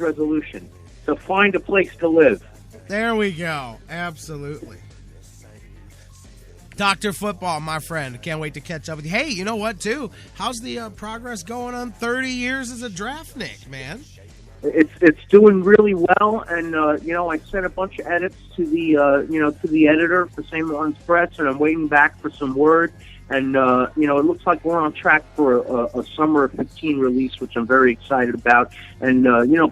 resolution to find a place to live. There we go. Absolutely. Dr. Football, my friend. Can't wait to catch up with you. Hey, you know what, too? How's the progress going on 30 years as a draftnik, man? It's doing really well, and I sent a bunch of edits to the editor for St. Martin's Press, and I'm waiting back for some word. And it looks like we're on track for a summer of 15 release, which I'm very excited about. And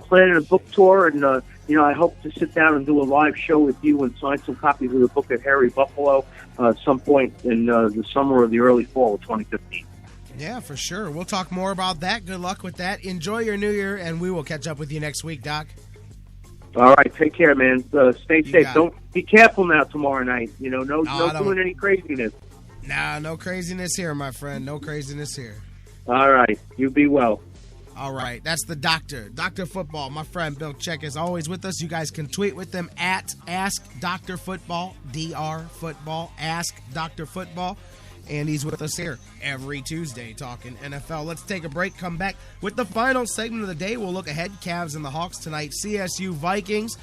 planning a book tour, and I hope to sit down and do a live show with you and sign some copies of the book at Harry Buffalo some point in the summer or the early fall of 2015. Yeah, for sure. We'll talk more about that. Good luck with that. Enjoy your new year, and we will catch up with you next week, Doc. All right, take care, man. Stay safe. Don't be careful now tomorrow night. No doing any craziness. Nah, no craziness here, my friend. No craziness here. All right, you be well. All right, that's the doctor. Dr. Football, my friend Bill Check is always with us. You guys can tweet with them at Ask Dr. Football, DR Football, Ask Dr. Football. And he's with us here every Tuesday talking NFL. Let's take a break, come back with the final segment of the day. We'll look ahead, Cavs and the Hawks tonight. CSU Vikings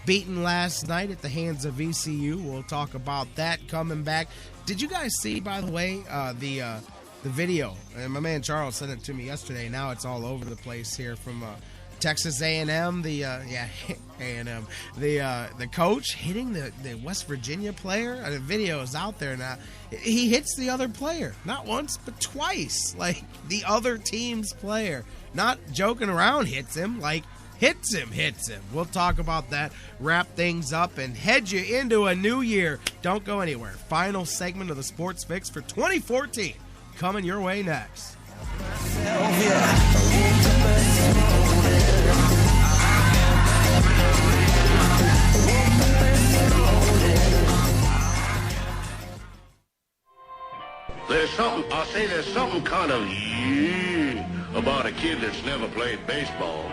beaten last night at the hands of VCU. We'll talk about that coming back. Did you guys see, by the way, the video? And my man Charles sent it to me yesterday. Now it's all over the place here from Texas A&M. A&M. The coach hitting the West Virginia player. The video is out there now. He hits the other player, not once but twice. Like the other team's player, not joking around. Hits him. Hits him. We'll talk about that, wrap things up, and head you into a new year. Don't go anywhere. Final segment of the Sports Fix for 2014 coming your way next. There's something kind of about a kid that's never played baseball.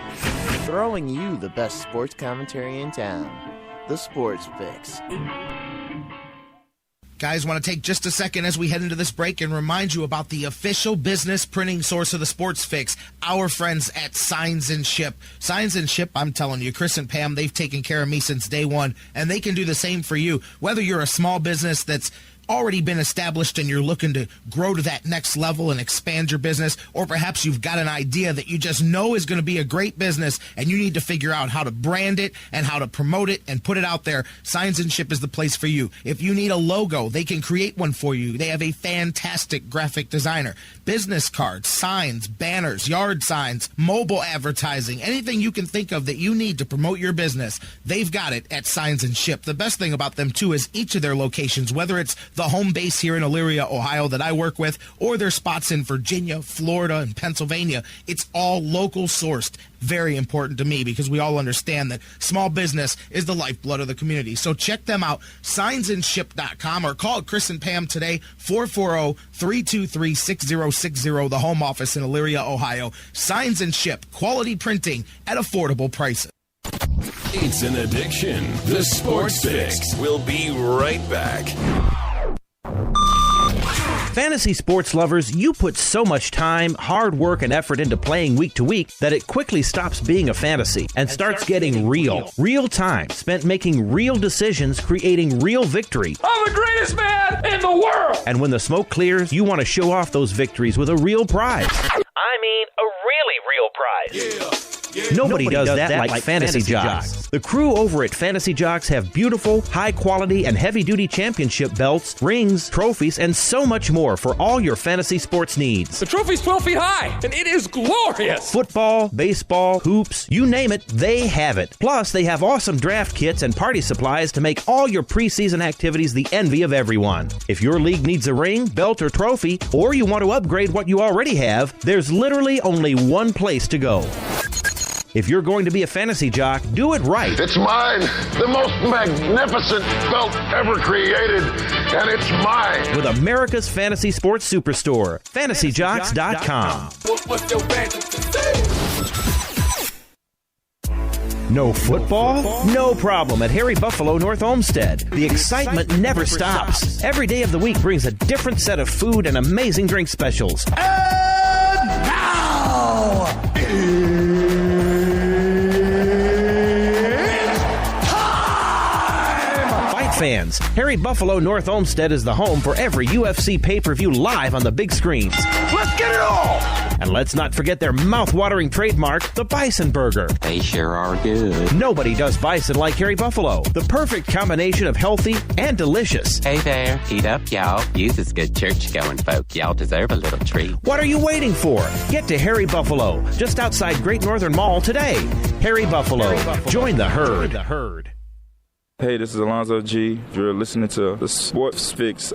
Throwing you the best sports commentary in town. The Sports Fix. Guys, want to take just a second as we head into this break and remind you about the official business printing source of the Sports Fix, our friends at Signs and Ship. Signs and Ship, I'm telling you, Chris and Pam, they've taken care of me since day one, and they can do the same for you. Whether you're a small business that's already been established and you're looking to grow to that next level and expand your business, or perhaps you've got an idea that you just know is going to be a great business and you need to figure out how to brand it and how to promote it and put it out there, Signs and Ship is the place for you. If you need a logo, they can create one for you. They have a fantastic graphic designer. Business cards, signs, banners, yard signs, mobile advertising, anything you can think of that you need to promote your business, they've got it at Signs and Ship. The best thing about them, too, is each of their locations, whether it's the home base here in Elyria, Ohio that I work with, or their spots in Virginia, Florida, and Pennsylvania, it's all local sourced. Very important to me because we all understand that small business is the lifeblood of the community. So check them out, signsandship.com, or call Chris and Pam today, 440-323-6060, the home office in Elyria, Ohio. Signs and Ship, quality printing at affordable prices. It's an addiction. The Sports Fix. We'll be right back. Fantasy sports lovers, you put so much time, hard work, and effort into playing week to week that it quickly stops being a fantasy and starts getting real. Real time spent making real decisions, creating real victory. I'm the greatest man in the world! And when the smoke clears, you want to show off those victories with a real prize. I mean, a really real prize. Yeah. Nobody does that like Fantasy Jocks. The crew over at Fantasy Jocks have beautiful, high-quality, and heavy-duty championship belts, rings, trophies, and so much more for all your fantasy sports needs. The trophy's 12 feet high, and it is glorious! Football, baseball, hoops, you name it, they have it. Plus, they have awesome draft kits and party supplies to make all your preseason activities the envy of everyone. If your league needs a ring, belt, or trophy, or you want to upgrade what you already have, there's literally only one place to go. If you're going to be a fantasy jock, do it right. It's mine, the most magnificent belt ever created, and it's mine. With America's fantasy sports superstore, fantasyjocks.com. No football? No problem at Harry Buffalo North Olmsted. The excitement never stops. Every day of the week brings a different set of food and amazing drink specials. And now, fans. Harry Buffalo North Olmsted is the home for every UFC pay-per-view live on the big screens. Let's get it all! And let's not forget their mouth-watering trademark, the Bison Burger. They sure are good. Nobody does bison like Harry Buffalo. The perfect combination of healthy and delicious. Hey there, eat up, y'all. You's as good church-going folk. Y'all deserve a little treat. What are you waiting for? Get to Harry Buffalo, just outside Great Northern Mall today. Harry Buffalo. Join the herd. Hey, this is Alonzo G. You're listening to the Sports Fix.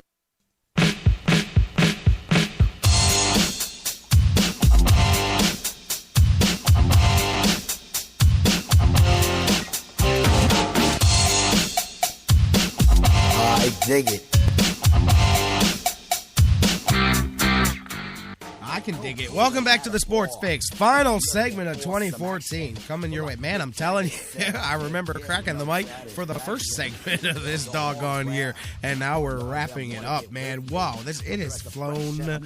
I dig it. I can dig it. Welcome back to the Sports Fix. Final segment of 2014 coming your way. Man, I'm telling you, I remember cracking the mic for the first segment of this doggone year, and now we're wrapping it up, man. Wow, it has flown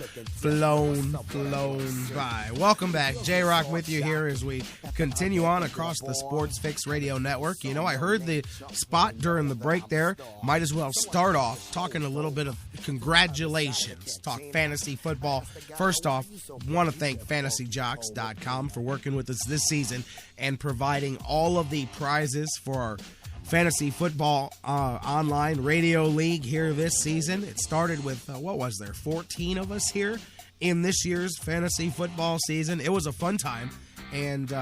by. Welcome back. J-Rock with you here as we continue on across the Sports Fix Radio Network. You know, I heard the spot during the break there. Might as well start off talking a little bit of congratulations. Talk fantasy football. First off, want to thank fantasyjocks.com for working with us this season and providing all of the prizes for our fantasy football online radio league here this season. It started with, 14 of us here in this year's fantasy football season. It was a fun time, and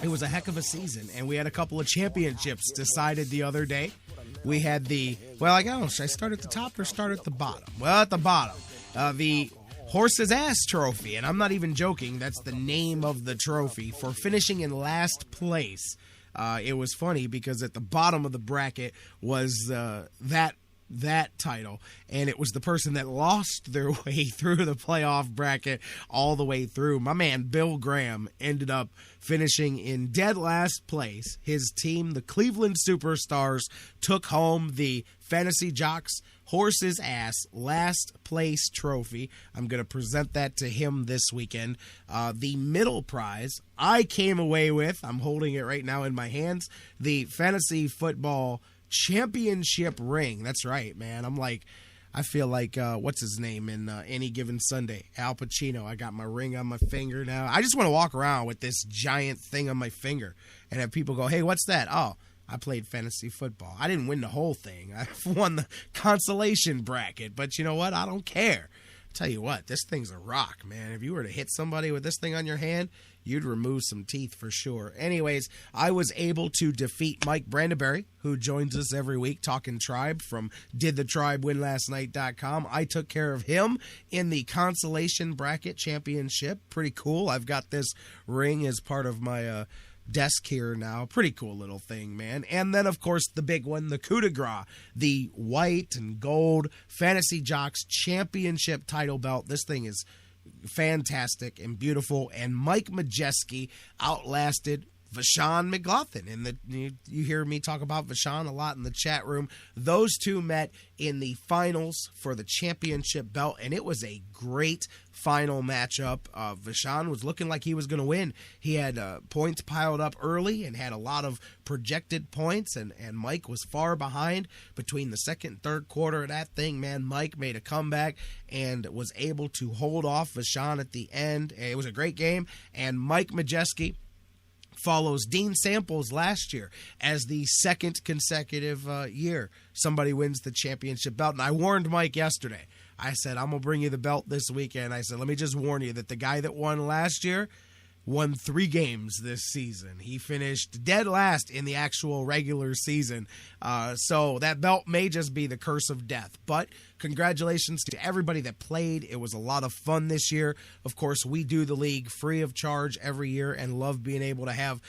it was a heck of a season, and we had a couple of championships decided the other day. We had should I start at the top or start at the bottom? Well, at the bottom, the Horse's Ass Trophy, and I'm not even joking, that's the name of the trophy, for finishing in last place. It was funny because at the bottom of the bracket was that title, and it was the person that lost their way through the playoff bracket all the way through. My man Bill Graham ended up finishing in dead last place. His team, the Cleveland Superstars, took home the Fantasy Jocks Horse's Ass last place trophy. I'm going to present that to him this weekend. The middle prize I came away with, I'm holding it right now in my hands, the Fantasy Football Championship ring. That's right, man. I feel like, what's his name in Any Given Sunday? Al Pacino. I got my ring on my finger now. I just want to walk around with this giant thing on my finger and have people go, hey, what's that? Oh, I played fantasy football. I didn't win the whole thing. I won the consolation bracket, but you know what? I don't care. Tell you what, this thing's a rock, man. If you were to hit somebody with this thing on your hand, you'd remove some teeth for sure. Anyways, I was able to defeat Mike Brandenberry, who joins us every week talking Tribe from didthetribewinlastnight.com. I took care of him in the consolation bracket championship. Pretty cool. I've got this ring as part of my desk here now. Pretty cool little thing, man. And then, of course, the big one, the coup de grace, the white and gold Fantasy Jocks Championship title belt. This thing is fantastic and beautiful, and Mike Majeski outlasted Vashawn McLaughlin. And you hear me talk about Vashawn a lot in the chat room. Those two met in the finals for the championship belt, and it was a great final matchup. Vashawn was looking like he was going to win. He had points piled up early and had a lot of projected points, and Mike was far behind between the second and third quarter of that thing. Man, Mike made a comeback and was able to hold off Vashawn at the end. It was a great game, and Mike Majeski follows Dean Samples last year as the second consecutive year somebody wins the championship belt. And I warned Mike yesterday. I said, I'm going to bring you the belt this weekend. I said, let me just warn you that the guy that won last year won 3 games this season. He finished dead last in the actual regular season. So that belt may just be the curse of death. But congratulations to everybody that played. It was a lot of fun this year. Of course, we do the league free of charge every year and love being able to have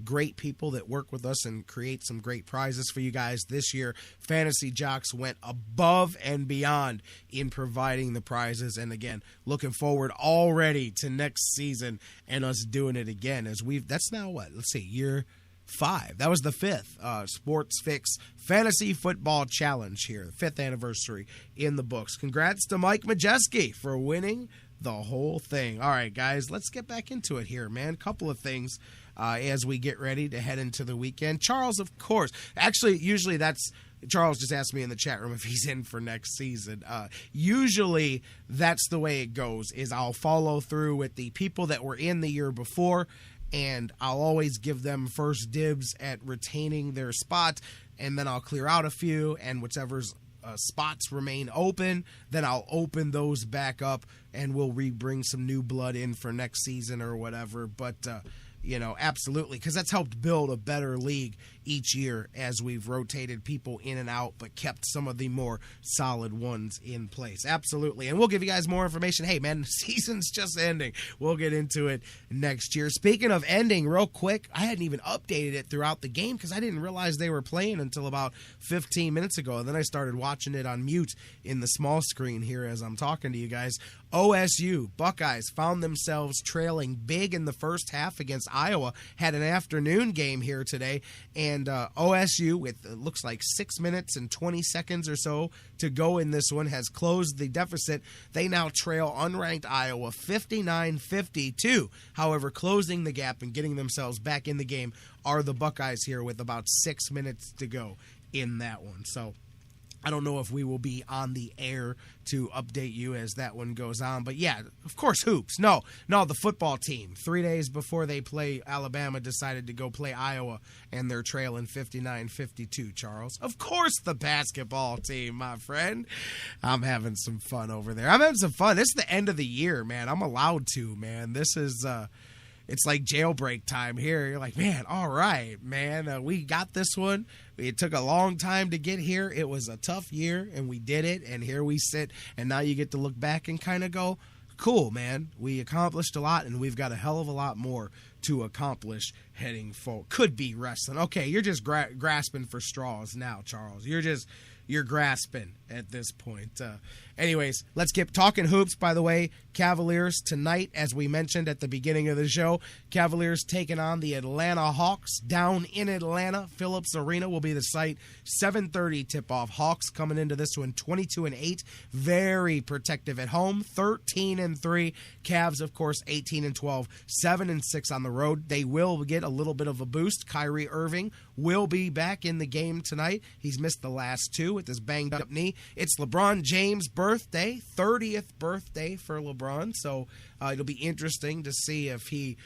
great people that work with us and create some great prizes for you guys. This year, Fantasy Jocks went above and beyond in providing the prizes. And again, looking forward already to next season and us doing it again. That's now what? Let's see, year 5. That was the 5th Sports Fix Fantasy Football Challenge here, the 5th anniversary in the books. Congrats to Mike Majeski for winning the whole thing. All right, guys, let's get back into it here, man. Couple of things. as we get ready to head into the weekend. Charles, of course. Actually, usually that's Charles just asked me in the chat room if he's in for next season. Usually that's the way it goes, is I'll follow through with the people that were in the year before, and I'll always give them first dibs at retaining their spot, and then I'll clear out a few, and whichever's spots remain open, then I'll open those back up, and we'll bring some new blood in for next season or whatever. But absolutely, because that's helped build a better league each year as we've rotated people in and out, but kept some of the more solid ones in place. Absolutely. And we'll give you guys more information. Hey, man, the season's just ending. We'll get into it next year. Speaking of ending, real quick, I hadn't even updated it throughout the game because I didn't realize they were playing until about 15 minutes ago. And then I started watching it on mute in the small screen here as I'm talking to you guys. OSU Buckeyes found themselves trailing big in the first half against Iowa. Had an afternoon game here today, and OSU, with it looks like 6 minutes and 20 seconds or so to go in this one, has closed the deficit. They now trail unranked Iowa 59-52. However, closing the gap and getting themselves back in the game are the Buckeyes here with about 6 minutes to go in that one. So I don't know if we will be on the air to update you as that one goes on. But, yeah, of course, hoops. No, the football team, 3 days before they play Alabama, decided to go play Iowa, and they're trailing 59-52, Charles. Of course the basketball team, my friend. I'm having some fun over there. I'm having some fun. This is the end of the year, man. I'm allowed to, man. This is it's like jailbreak time here. You're like, man, all right, man. We got this one. It took a long time to get here. It was a tough year, and we did it, and here we sit. And now you get to look back and kind of go, cool, man. We accomplished a lot, and we've got a hell of a lot more to accomplish heading forward. Could be wrestling. Okay, you're just grasping for straws now, Charles. You're grasping at this point. Anyways, let's get talking hoops, by the way. Cavaliers tonight, as we mentioned at the beginning of the show. Cavaliers taking on the Atlanta Hawks down in Atlanta. Phillips Arena will be the site. 7:30 tip-off. Hawks coming into this one 22-8. Very protective at home. 13-3. Cavs, of course, 18-12. 7-6 on the road. They will get a little bit of a boost. Kyrie Irving will be back in the game tonight. He's missed the last two with his banged-up knee. It's LeBron James' birthday, 30th birthday for LeBron. So it'll be interesting to see if he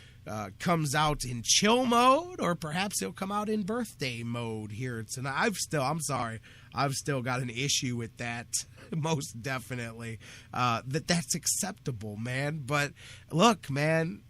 comes out in chill mode or perhaps he'll come out in birthday mode here tonight. I've still got an issue with that, most definitely. That's acceptable, man. But look, man,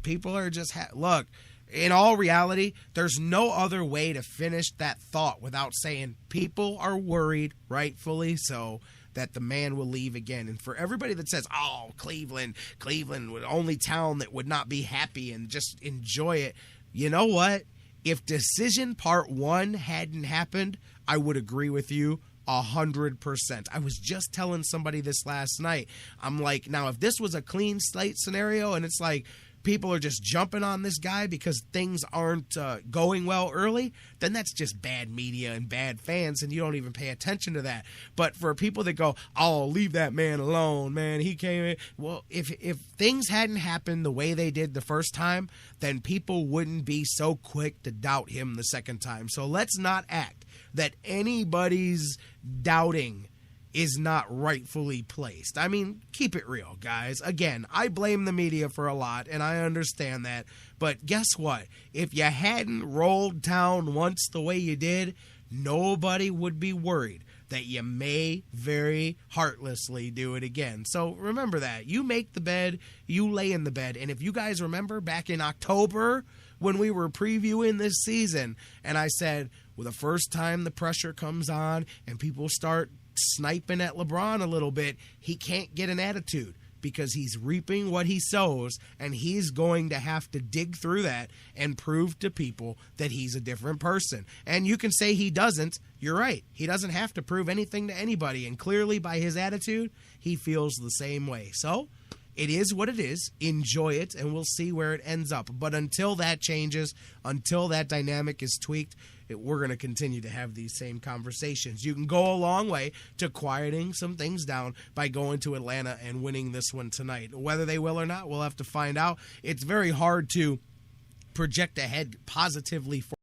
people are just look. In all reality, there's no other way to finish that thought without saying people are worried, rightfully so, that the man will leave again. And for everybody that says, oh, Cleveland, the only town that would not be happy and just enjoy it, you know what? If decision part 1 hadn't happened, I would agree with you 100%. I was just telling somebody this last night. I'm like, now if this was a clean slate scenario and it's like, people are just jumping on this guy because things aren't going well early, then that's just bad media and bad fans, and you don't even pay attention to that. But for people that go, oh, leave that man alone, man, he came in. Well, if things hadn't happened the way they did the first time, then people wouldn't be so quick to doubt him the second time. So let's not act that anybody's doubting is not rightfully placed. I mean, keep it real, guys. Again, I blame the media for a lot, and I understand that. But guess what? If you hadn't rolled down once the way you did, nobody would be worried that you may very heartlessly do it again. So remember that. You make the bed, you lay in the bed. And if you guys remember back in October when we were previewing this season, and I said, well, the first time the pressure comes on and people start sniping at LeBron a little bit, he can't get an attitude because he's reaping what he sows, and he's going to have to dig through that and prove to people that he's a different person. And you can say he doesn't. You're right. He doesn't have to prove anything to anybody, and clearly by his attitude, he feels the same way. So it is what it is. Enjoy it, and we'll see where it ends up. But until that changes, until that dynamic is tweaked, we're going to continue to have these same conversations. You can go a long way to quieting some things down by going to Atlanta and winning this one tonight. Whether they will or not, we'll have to find out. It's very hard to project ahead positively for